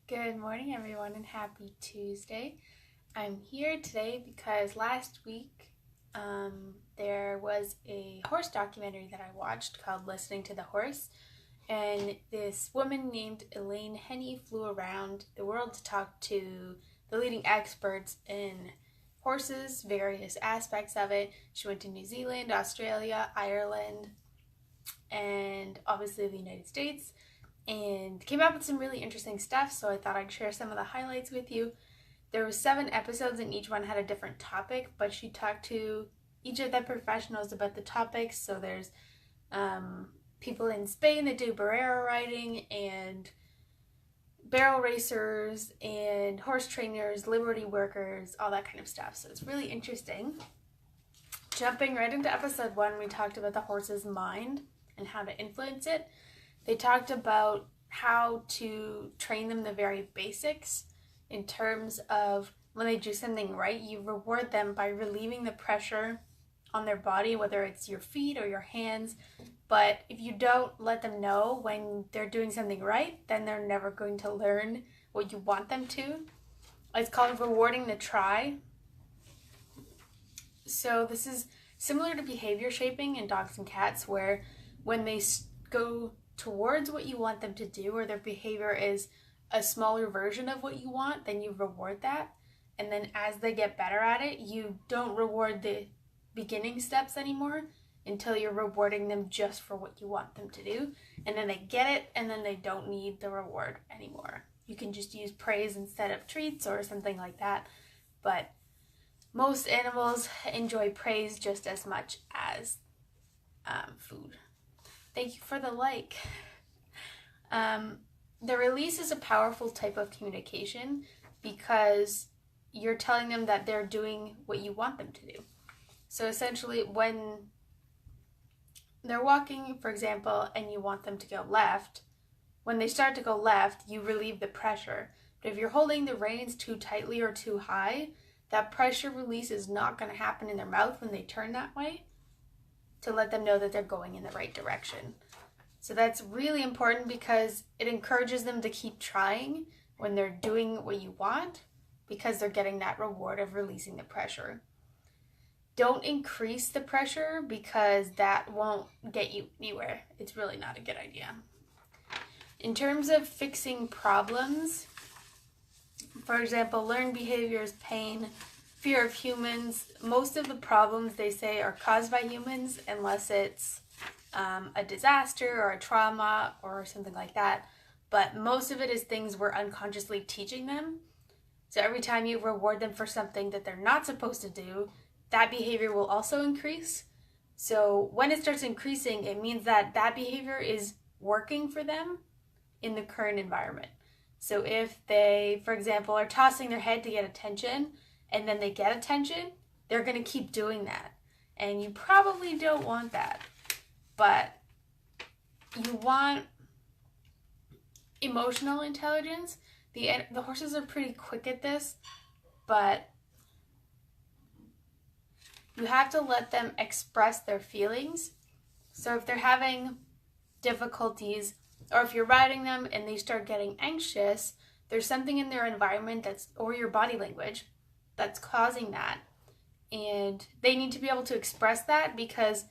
Good morning, everyone, and happy Tuesday. I'm here today because last week there was a horse documentary that I watched called Listening to the Horse, and this woman named Elaine Henney flew around the world to talk to the leading experts in horses, various aspects of it. She went to New Zealand, Australia, Ireland, and obviously the United States, and came up with some really interesting stuff, so I thought I'd share some of the highlights with you. There were 7 episodes and each one had a different topic, but she talked to each of the professionals about the topics. So there's people in Spain that do barrera riding, and barrel racers, and horse trainers, liberty workers, all that kind of stuff. So it's really interesting. Jumping right into episode 1, we talked about the horse's mind and how to influence it. They talked about how to train them the very basics in terms of when they do something right, you reward them by relieving the pressure on their body, whether it's your feet or your hands. But if you don't let them know when they're doing something right, then they're never going to learn what you want them to. It's called rewarding the try. So this is similar to behavior shaping in dogs and cats, where when they go towards what you want them to do, or their behavior is a smaller version of what you want, then you reward that. And then as they get better at it, you don't reward the beginning steps anymore until you're rewarding them just for what you want them to do. And then they get it, and then they don't need the reward anymore. You can just use praise instead of treats or something like that. But most animals enjoy praise just as much as food. Thank you for the like. The release is a powerful type of communication because you're telling them that they're doing what you want them to do. So essentially, when they're walking, for example, and you want them to go left, when they start to go left, you relieve the pressure. But if you're holding the reins too tightly or too high, that pressure release is not going to happen in their mouth when they turn that way, to let them know that they're going in the right direction. So that's really important because it encourages them to keep trying when they're doing what you want, because they're getting that reward of releasing the pressure. Don't increase the pressure because that won't get you anywhere. It's really not a good idea. In terms of fixing problems, for example, learned behaviors, pain, fear of humans, most of the problems they say are caused by humans unless it's a disaster or a trauma or something like that. But most of it is things we're unconsciously teaching them. So every time you reward them for something that they're not supposed to do, that behavior will also increase. So when it starts increasing, it means that that behavior is working for them in the current environment. So if they, for example, are tossing their head to get attention, and then they get attention, they're going to keep doing that. And you probably don't want that. But you want emotional intelligence. The horses are pretty quick at this, but you have to let them express their feelings. So if they're having difficulties, or if you're riding them and they start getting anxious, there's something in their environment or your body language that's causing that. And they need to be able to express that, because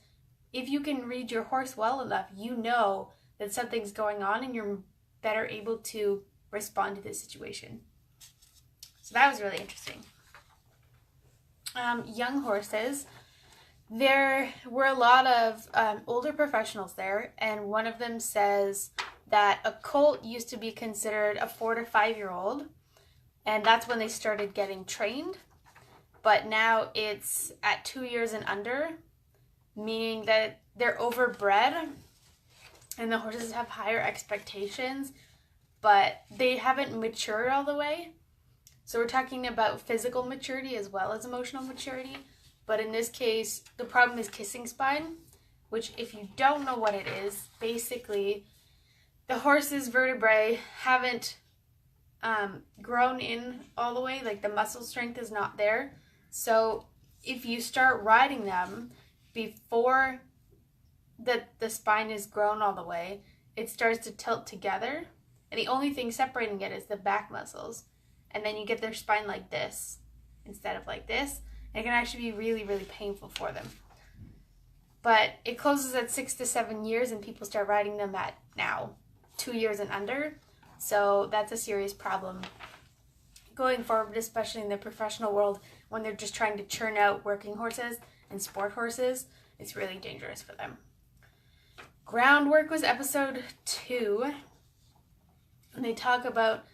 if you can read your horse well enough, you know that something's going on and you're better able to respond to this situation. So that was really interesting. Young horses, there were a lot of older professionals there, and one of them says that a colt used to be considered a 4 to 5-year-old, and that's when they started getting trained. But now it's at 2 years and under, meaning that they're overbred and the horses have higher expectations, but they haven't matured all the way. So we're talking about physical maturity as well as emotional maturity. But in this case, the problem is kissing spine, which, if you don't know what it is, basically the horse's vertebrae haven't grown in all the way, like the muscle strength is not there. So if you start riding them before the spine is grown all the way, it starts to tilt together, And the only thing separating it is the back muscles. And then you get their spine like this instead of like this. And it can actually be really, really painful for them. But it closes at 6 to 7 years, and people start riding them at now 2 years and under. So that's a serious problem going forward, especially in the professional world when they're just trying to churn out working horses and sport horses. It's really dangerous for them. Groundwork was episode 2. And they talk about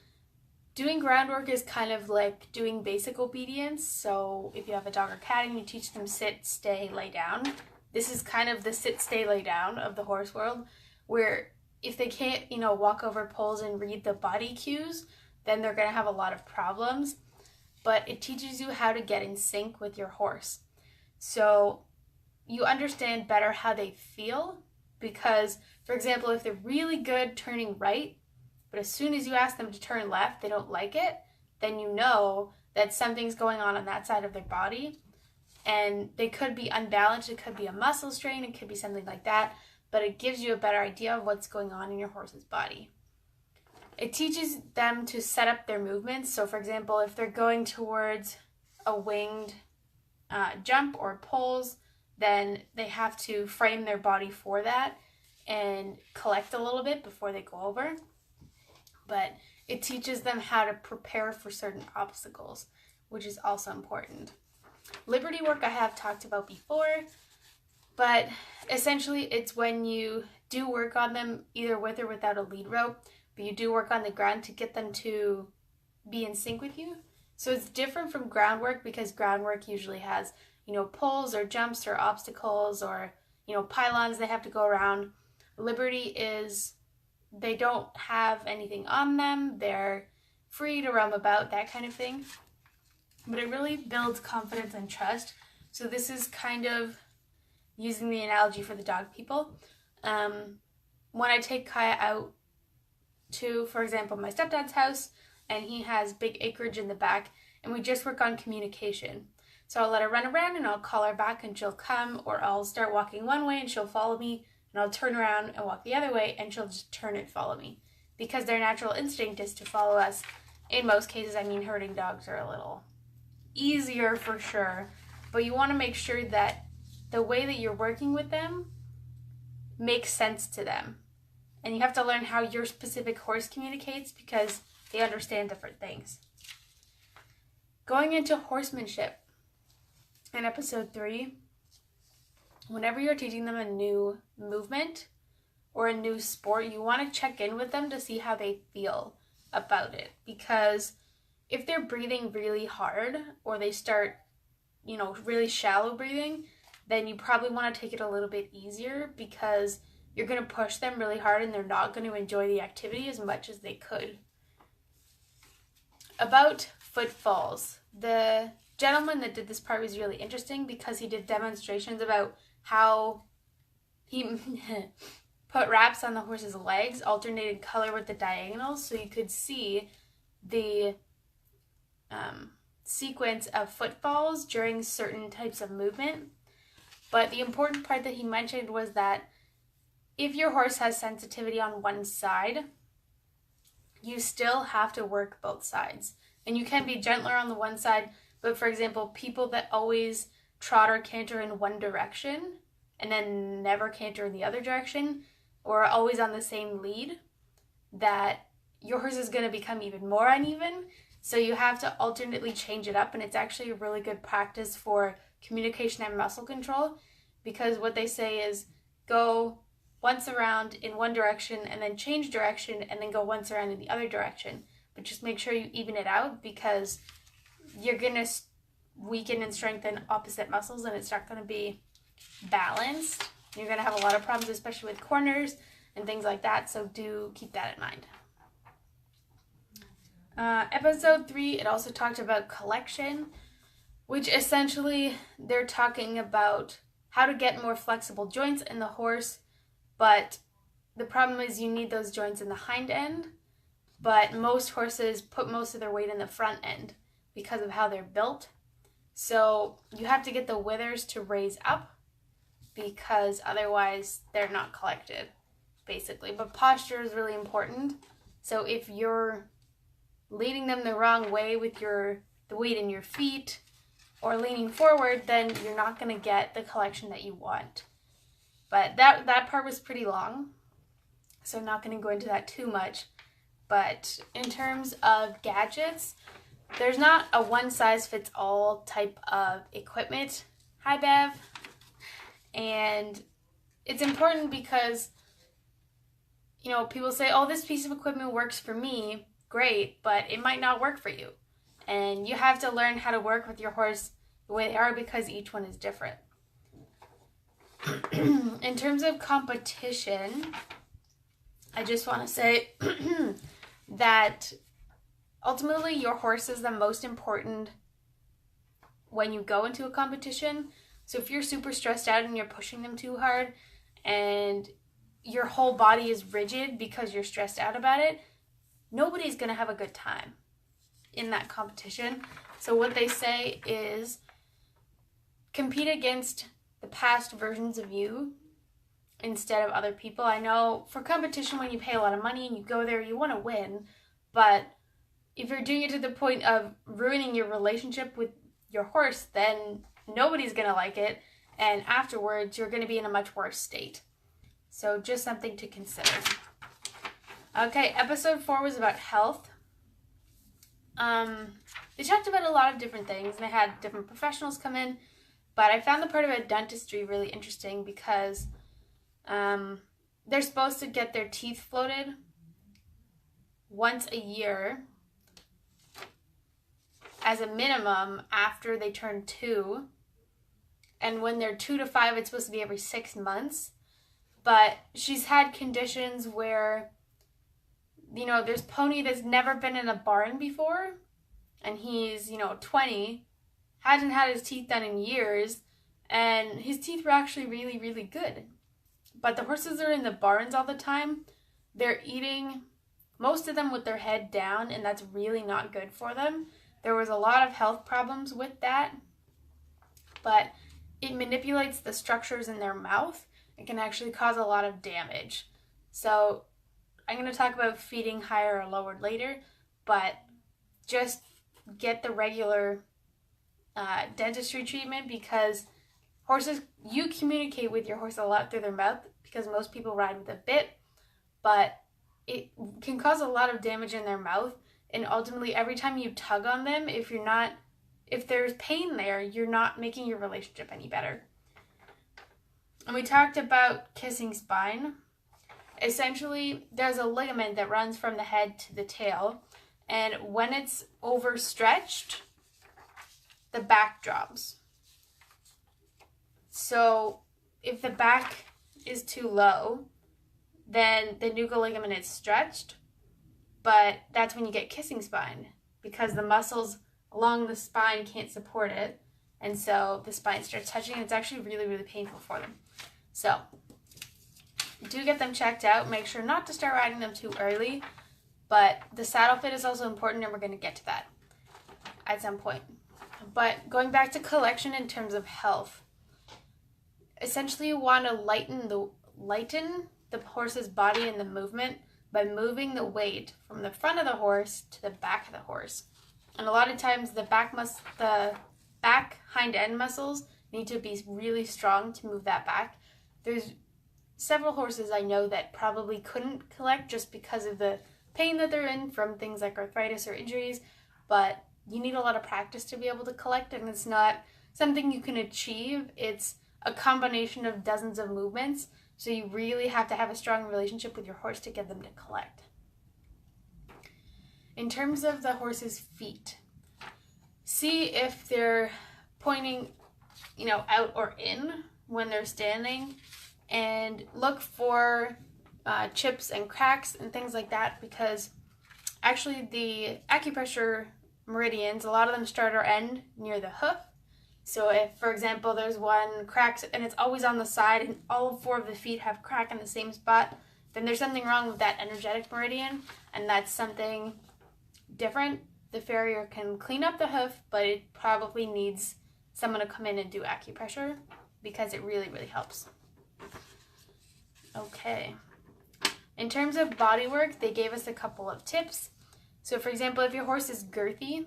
doing groundwork is kind of like doing basic obedience. So if you have a dog or cat and you teach them sit, stay, lay down, this is kind of the sit, stay, lay down of the horse world, where if they can't, walk over poles and read the body cues, then they're going to have a lot of problems. But it teaches you how to get in sync with your horse. So you understand better how they feel, because, for example, if they're really good turning right, but as soon as you ask them to turn left, they don't like it, then you know that something's going on that side of their body. And they could be unbalanced, it could be a muscle strain, it could be something like that, but it gives you a better idea of what's going on in your horse's body. It teaches them to set up their movements. So for example, if they're going towards a winged jump or poles, then they have to frame their body for that and collect a little bit before they go over. But it teaches them how to prepare for certain obstacles, which is also important. Liberty work I have talked about before, but essentially it's when you do work on them either with or without a lead rope, but you do work on the ground to get them to be in sync with you. So it's different from groundwork, because groundwork usually has, poles or jumps or obstacles or, pylons they have to go around. Liberty is, they don't have anything on them. They're free to roam about, that kind of thing. But it really builds confidence and trust. So this is kind of using the analogy for the dog people. When I take Kaya out to, for example, my stepdad's house, and he has big acreage in the back, and we just work on communication. So I'll let her run around and I'll call her back and she'll come, or I'll start walking one way and she'll follow me, and I'll turn around and walk the other way and she'll just turn and follow me, because their natural instinct is to follow us. In most cases, herding dogs are a little easier for sure, but you want to make sure that the way that you're working with them makes sense to them. And you have to learn how your specific horse communicates, because they understand different things. Going into horsemanship in episode 3, whenever you're teaching them a new movement or a new sport, you want to check in with them to see how they feel about it. Because if they're breathing really hard, or they start, really shallow breathing, then you probably want to take it a little bit easier, because you're going to push them really hard and they're not going to enjoy the activity as much as they could. About footfalls. The gentleman that did this part was really interesting, because he did demonstrations about how he put wraps on the horse's legs, alternated color with the diagonals, so you could see the sequence of footfalls during certain types of movement. But the important part that he mentioned was that if your horse has sensitivity on one side, you still have to work both sides. And you can be gentler on the one side, but for example, people that always trot or canter in one direction and then never canter in the other direction, or always on the same lead, that your horse is going to become even more uneven. So you have to alternately change it up, and it's actually a really good practice for communication and muscle control, because what they say is go once around in one direction and then change direction and then go once around in the other direction. But just make sure you even it out, because you're going to weaken and strengthen opposite muscles and it's not going to be balanced. You're going to have a lot of problems, especially with corners and things like that. So do keep that in mind. Episode 3, it also talked about collection, which essentially they're talking about how to get more flexible joints in the horse. But the problem is you need those joints in the hind end. But most horses put most of their weight in the front end because of how they're built. So you have to get the withers to raise up, because otherwise they're not collected, basically. But posture is really important. So if you're leading them the wrong way with the weight in your feet or leaning forward, then you're not going to get the collection that you want. But that part was pretty long, so I'm not going to go into that too much. But in terms of gadgets, there's not a one-size-fits-all type of equipment, hi Bev. And it's important because, you know, people say, oh, this piece of equipment works for me, great, but it might not work for you. And you have to learn how to work with your horse the way they are because each one is different. In terms of competition, I just want to say that ultimately your horse is the most important when you go into a competition. So if you're super stressed out and you're pushing them too hard and your whole body is rigid because you're stressed out about it, nobody's going to have a good time in that competition. So what they say is compete against the past versions of you instead of other people. I know for competition, when you pay a lot of money and you go there, you want to win. But if you're doing it to the point of ruining your relationship with your horse, then nobody's going to like it. And afterwards, you're going to be in a much worse state. So just something to consider. Okay, episode 4 was about health. They talked about a lot of different things, and they had different professionals come in. But I found the part about dentistry really interesting because they're supposed to get their teeth floated once a year as a minimum after they turn 2. And when they're 2 to 5, it's supposed to be every 6 months. But she's had conditions where, you know, there's Pony that's never been in a barn before, and he's, 20, hadn't had his teeth done in years, and his teeth were actually really, really good. But the horses are in the barns all the time. They're eating, most of them with their head down, and that's really not good for them. There was a lot of health problems with that, but it manipulates the structures in their mouth. It can actually cause a lot of damage. So I'm going to talk about feeding higher or lowered later, but just get the regular dentistry treatment because horses, you communicate with your horse a lot through their mouth because most people ride with a bit, but it can cause a lot of damage in their mouth, and ultimately every time you tug on them, if there's pain there, you're not making your relationship any better. And we talked about kissing spine. Essentially, there's a ligament that runs from the head to the tail, and when it's overstretched, the back drops. So if the back is too low, then the nuchal ligament is stretched, but that's when you get kissing spine because the muscles along the spine can't support it, and so the spine starts touching, and it's actually really, really painful for them. So do get them checked out. Make sure not to start riding them too early, but the saddle fit is also important, and we're going to get to that at some point. But going back to collection in terms of health, essentially you want to lighten the horse's body and the movement by moving the weight from the front of the horse to the back of the horse. And a lot of times the back hind end muscles need to be really strong to move that back. There's several horses I know that probably couldn't collect just because of the pain that they're in from things like arthritis or injuries, but you need a lot of practice to be able to collect, and it's not something you can achieve. It's a combination of dozens of movements, so you really have to have a strong relationship with your horse to get them to collect. In terms of the horse's feet, see if they're pointing, out or in when they're standing, and look for chips and cracks and things like that, because actually the acupressure meridians, a lot of them start or end near the hoof. So if, for example, there's one cracks and it's always on the side and all 4 of the feet have crack in the same spot, then there's something wrong with that energetic meridian, and that's something different. The farrier can clean up the hoof, but it probably needs someone to come in and do acupressure because it really, really helps. Okay. In terms of body work, they gave us a couple of tips. So for example, if your horse is girthy,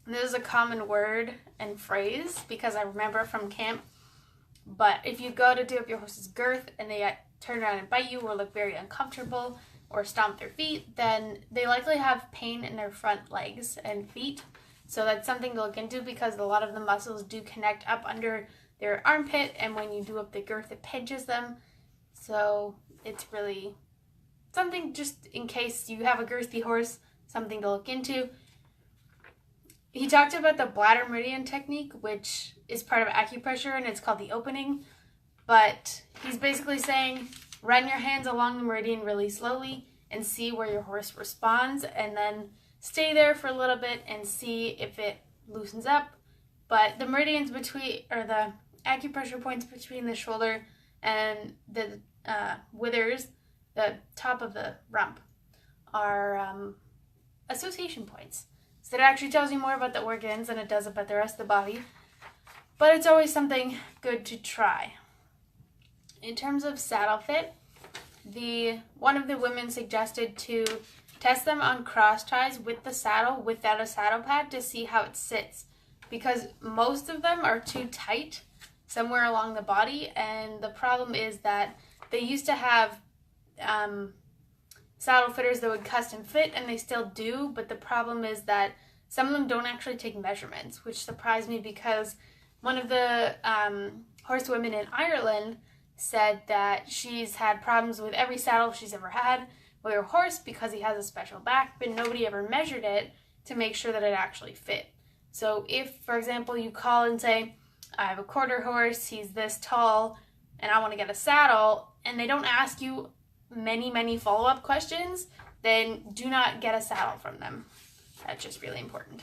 this is a common word and phrase because I remember from camp, but if you go to do up your horse's girth and they turn around and bite you or look very uncomfortable or stomp their feet, then they likely have pain in their front legs and feet. So that's something to look into because a lot of the muscles do connect up under their armpit, and when you do up the girth, it pinches them. So it's really something, just in case you have a girthy horse, something to look into. He talked about the bladder meridian technique, which is part of acupressure, and it's called the opening. But he's basically saying, run your hands along the meridian really slowly and see where your horse responds, and then stay there for a little bit and see if it loosens up. But the meridians between, or the acupressure points between the shoulder and the withers, the top of the rump, are association points. So it actually tells you more about the organs than it does about the rest of the body. But it's always something good to try. In terms of saddle fit, one of the women suggested to test them on cross ties with the saddle without a saddle pad to see how it sits, because most of them are too tight somewhere along the body, and the problem is that they used to have saddle fitters that would custom fit, and they still do, but the problem is that some of them don't actually take measurements, which surprised me because one of the horsewomen in Ireland said that she's had problems with every saddle she's ever had with her horse because he has a special back, but nobody ever measured it to make sure that it actually fit. So if, for example, you call and say, I have a quarter horse, he's this tall, and I want to get a saddle, and they don't ask you many follow-up questions, then do not get a saddle from them. That's just really important.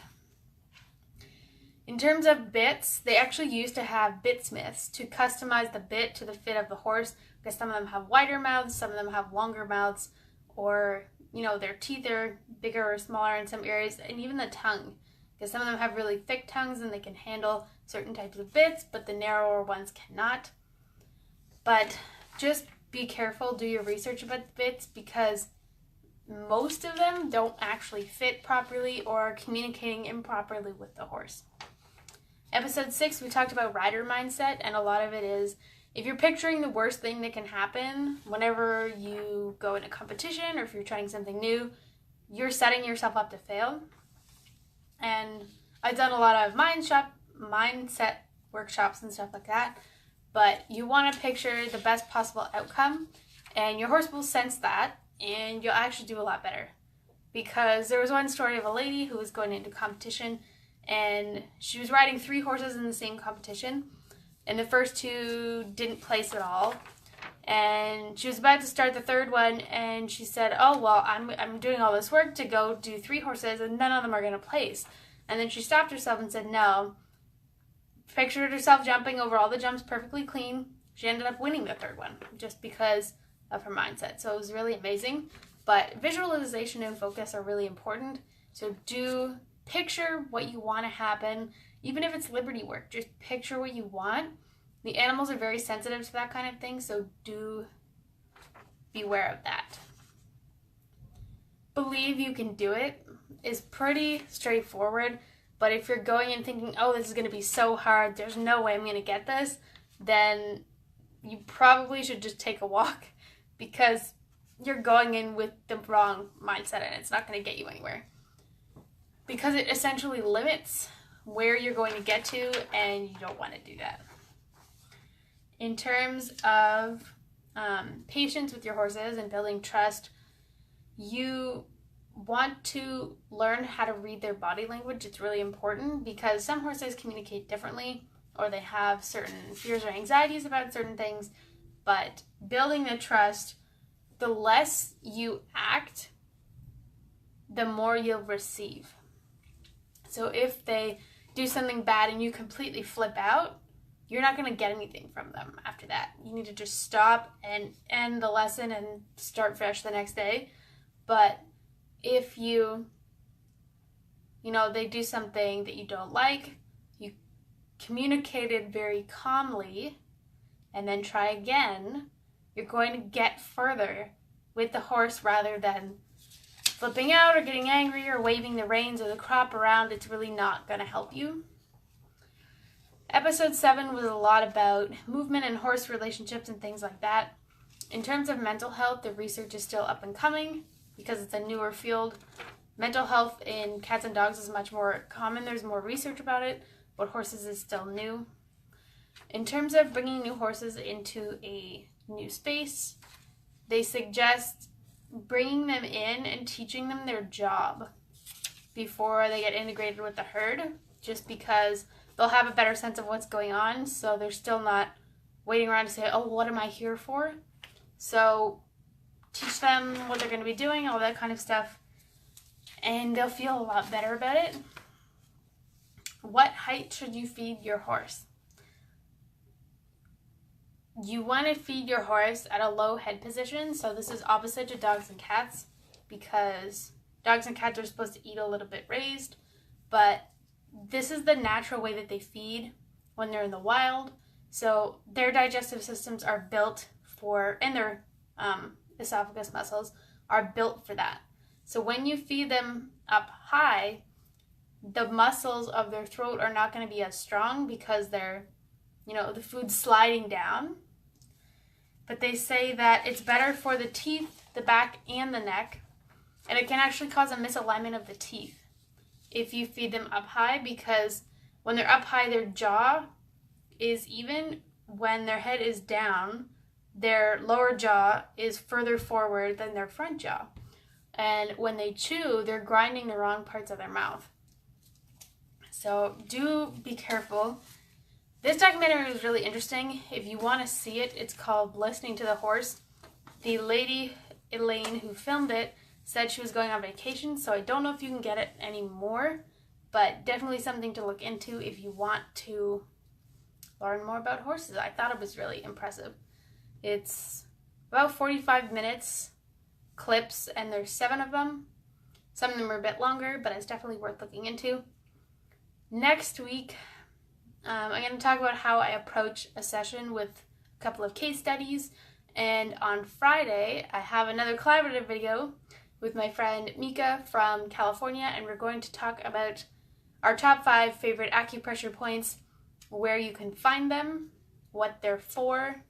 In terms of bits, they actually used to have bitsmiths to customize the bit to the fit of the horse, because some of them have wider mouths, some of them have longer mouths, or, their teeth are bigger or smaller in some areas, and even the tongue, because some of them have really thick tongues and they can handle certain types of bits, but the narrower ones cannot. But just be careful, do your research about the bits, because most of them don't actually fit properly or are communicating improperly with the horse. Episode 6, we talked about rider mindset, and a lot of it is, if you're picturing the worst thing that can happen whenever you go in a competition or if you're trying something new, you're setting yourself up to fail. And I've done a lot of mindset workshops and stuff like that, but you want to picture the best possible outcome, and your horse will sense that, and you'll actually do a lot better. Because there was one story of a lady who was going into competition, and she was riding 3 horses in the same competition, and the first 2 didn't place at all, and she was about to start the 3rd one, and she said, oh well, I'm doing all this work to go do 3 horses and none of them are going to place. And then she stopped herself and said no, pictured herself jumping over all the jumps perfectly clean. She ended up winning the 3rd one just because of her mindset. So it was really amazing. But visualization and focus are really important. So do picture what you want to happen. Even if it's liberty work, just picture what you want. The animals are very sensitive to that kind of thing, so do beware of that. Believe you can do it is pretty straightforward, but if you're going in thinking, oh, this is going to be so hard, there's no way I'm going to get this, then you probably should just take a walk, because you're going in with the wrong mindset and it's not going to get you anywhere. Because it essentially limits where you're going to get to, and you don't want to do that. In terms of patience with your horses and building trust, you want to learn how to read their body language. It's really important because some horses communicate differently, or they have certain fears or anxieties about certain things. But building the trust, the less you act, the more you'll receive. So if they do something bad and you completely flip out, you're not going to get anything from them after that. You need to just stop and end the lesson and start fresh the next day. But if they do something that you don't like, you communicate it very calmly and then try again, you're going to get further with the horse rather than flipping out or getting angry or waving the reins or the crop around. It's really not going to help you. Episode 7 was a lot about movement and horse relationships and things like that. In terms of mental health, the research is still up and coming because it's a newer field. Mental health in cats and dogs is much more common. There's more research about it, but horses is still new. In terms of bringing new horses into a new space, they suggest bringing them in and teaching them their job before they get integrated with the herd, just because they'll have a better sense of what's going on, so they're still not waiting around to say, oh, what am I here for? So teach them what they're going to be doing, all that kind of stuff, and they'll feel a lot better about it. What height should you feed your horse? You want to feed your horse at a low head position, so this is opposite to dogs and cats, because dogs and cats are supposed to eat a little bit raised, but this is the natural way that they feed when they're in the wild. So their digestive systems are built for, and their esophagus muscles are built for that. So when you feed them up high, the muscles of their throat are not going to be as strong because they're, the food's sliding down. But they say that it's better for the teeth, the back, and the neck, and it can actually cause a misalignment of the teeth if you feed them up high, because when they're up high, their jaw is even. When their head is down, their lower jaw is further forward than their front jaw. And when they chew, they're grinding the wrong parts of their mouth. So do be careful. This documentary was really interesting. If you want to see it, it's called Listening to the Horse. The lady, Elaine, who filmed it, said she was going on vacation, so I don't know if you can get it anymore, but definitely something to look into if you want to learn more about horses. I thought it was really impressive. It's about 45 minutes clips, and there's 7 of them. Some of them are a bit longer, but it's definitely worth looking into. Next week, I'm going to talk about how I approach a session with a couple of case studies, and on Friday, I have another collaborative video with my friend Mika from California, and we're going to talk about our top 5 favorite acupressure points, where you can find them, what they're for,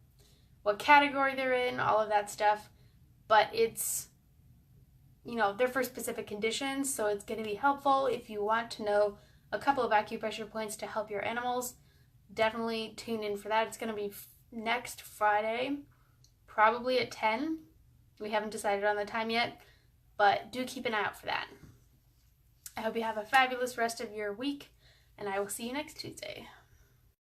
what category they're in, all of that stuff. But it's, they're for specific conditions, so it's going to be helpful if you want to know a couple of acupressure points to help your animals. Definitely tune in for that. It's going to be next Friday, probably at 10. We haven't decided on the time yet, but do keep an eye out for that. I hope you have a fabulous rest of your week, and I will see you next Tuesday.